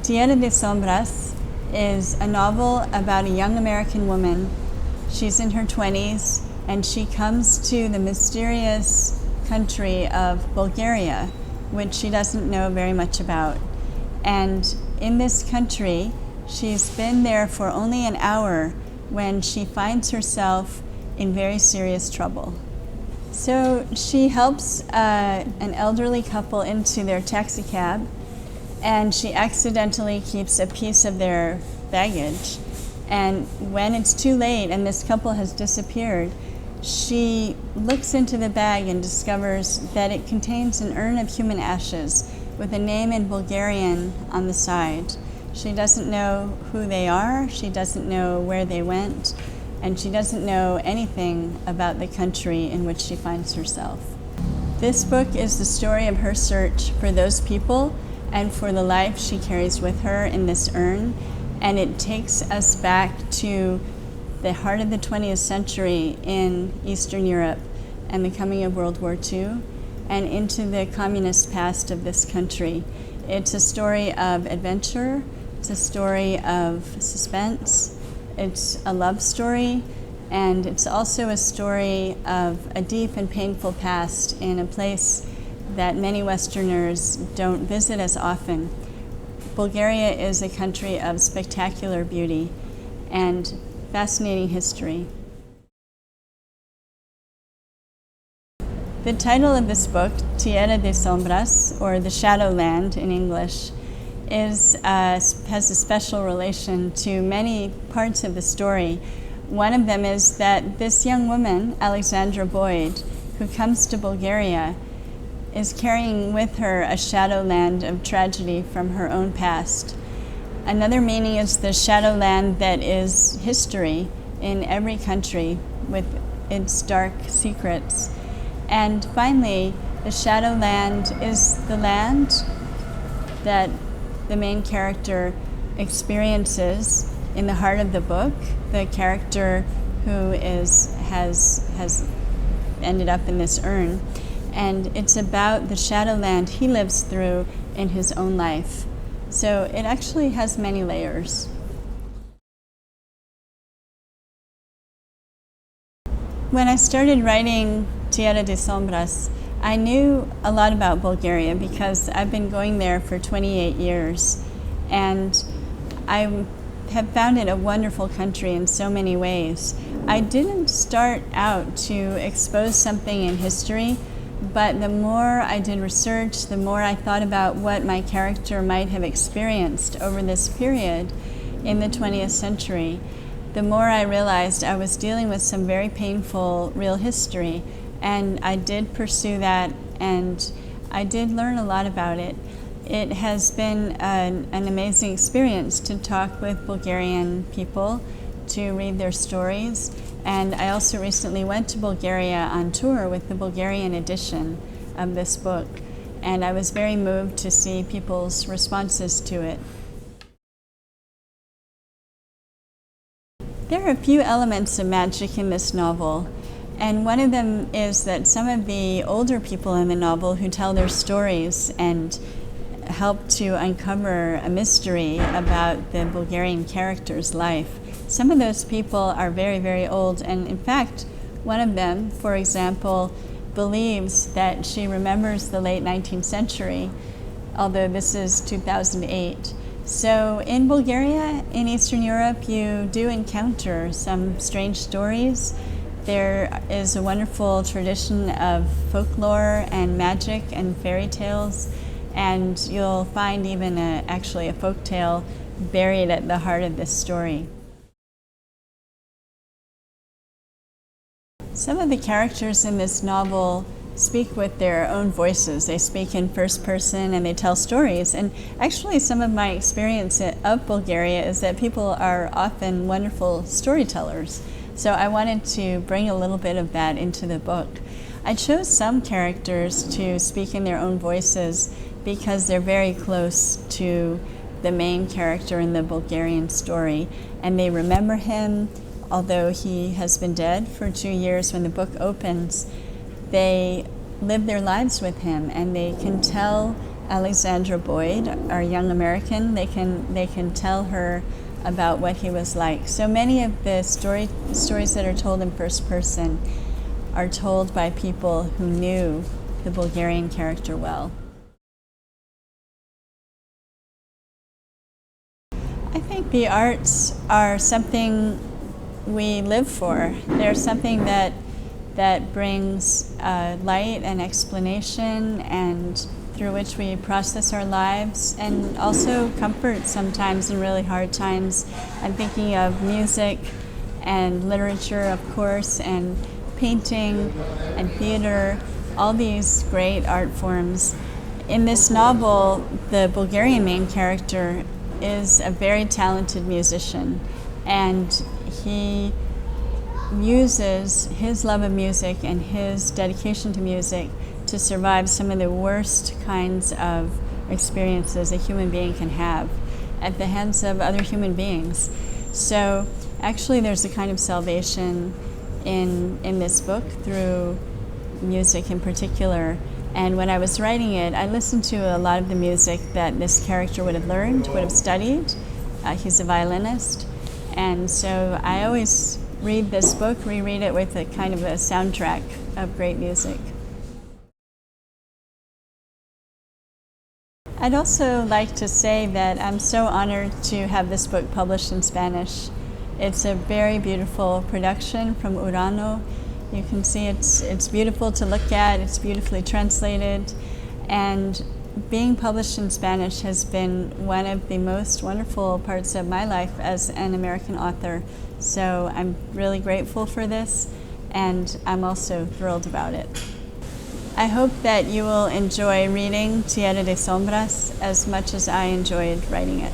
Tierra de Sombras is a novel about a young American woman. She's in her 20s, and she comes to the mysterious country of Bulgaria, which she doesn't know very much about. And in this country, she's been there for only an hour when she finds herself in very serious trouble. So she helps an elderly couple into their taxi cab, and she accidentally keeps a piece of their baggage. And when it's too late and this couple has disappeared, she looks into the bag and discovers that it contains an urn of human ashes with a name in Bulgarian on the side. She doesn't know who they are, she doesn't know where they went, and she doesn't know anything about the country in which she finds herself. This book is the story of her search for those people and for the life she carries with her in this urn, and it takes us back to the heart of the 20th century in Eastern Europe and the coming of World War II, and into the communist past of this country. It's a story of adventure, it's a story of suspense, it's a love story, and it's also a story of a deep and painful past in a place that many Westerners don't visit as often. Bulgaria is a country of spectacular beauty and fascinating history. The title of this book, Tierra de Sombras, or The Shadowland in English, has a special relation to many parts of the story. One of them is that this young woman, Alexandra Boyd, who comes to Bulgaria, is carrying with her a shadowland of tragedy from her own past. Another meaning is the shadowland that is history in every country with its dark secrets. And finally, the shadowland is the land that the main character experiences in the heart of the book, the character who has ended up in this urn. And it's about the shadowland he lives through in his own life. So it actually has many layers. When I started writing Tierra de Sombras, I knew a lot about Bulgaria because I've been going there for 28 years. And I have found it a wonderful country in so many ways. I didn't start out to expose something in history, but the more I did research, the more I thought about what my character might have experienced over this period in the 20th century, the more I realized I was dealing with some very painful real history. And I did pursue that, and I did learn a lot about it. It has been an amazing experience to talk with Bulgarian people, to read their stories. And I also recently went to Bulgaria on tour with the Bulgarian edition of this book, and I was very moved to see people's responses to it. There are a few elements of magic in this novel, and one of them is that some of the older people in the novel who tell their stories and help to uncover a mystery about the Bulgarian character's life, some of those people are very, very old, and in fact, one of them, for example, believes that she remembers the late 19th century, although this is 2008. So in Bulgaria, in Eastern Europe, you do encounter some strange stories. There is a wonderful tradition of folklore and magic and fairy tales, and you'll find even actually a folk tale buried at the heart of this story. Some of the characters in this novel speak with their own voices. They speak in first person and they tell stories. And actually some of my experience of Bulgaria is that people are often wonderful storytellers. So I wanted to bring a little bit of that into the book. I chose some characters to speak in their own voices because they're very close to the main character in the Bulgarian story, and they remember him. Although he has been dead for 2 years when the book opens, they live their lives with him, and they can tell Alexandra Boyd, our young American. They can tell her about what he was like. So many of the stories that are told in first person are told by people who knew the Bulgarian character well. I think the arts are something we live for. They're something that brings light and explanation, and through which we process our lives, and also comfort sometimes in really hard times. I'm thinking of music and literature, of course, and painting and theater, all these great art forms. In this novel, the Bulgarian main character is a very talented musician, and he uses his love of music and his dedication to music to survive some of the worst kinds of experiences a human being can have at the hands of other human beings. So actually there's a kind of salvation in this book through music in particular. And when I was writing it, I listened to a lot of the music that this character would have learned, would have studied. He's a violinist. And so I always read this book, reread it with a kind of a soundtrack of great music. I'd also like to say that I'm so honored to have this book published in Spanish. It's a very beautiful production from Urano. You can see it's beautiful to look at, it's beautifully translated, and being published in Spanish has been one of the most wonderful parts of my life as an American author. So I'm really grateful for this, and I'm also thrilled about it. I hope that you will enjoy reading Tierra de Sombras as much as I enjoyed writing it.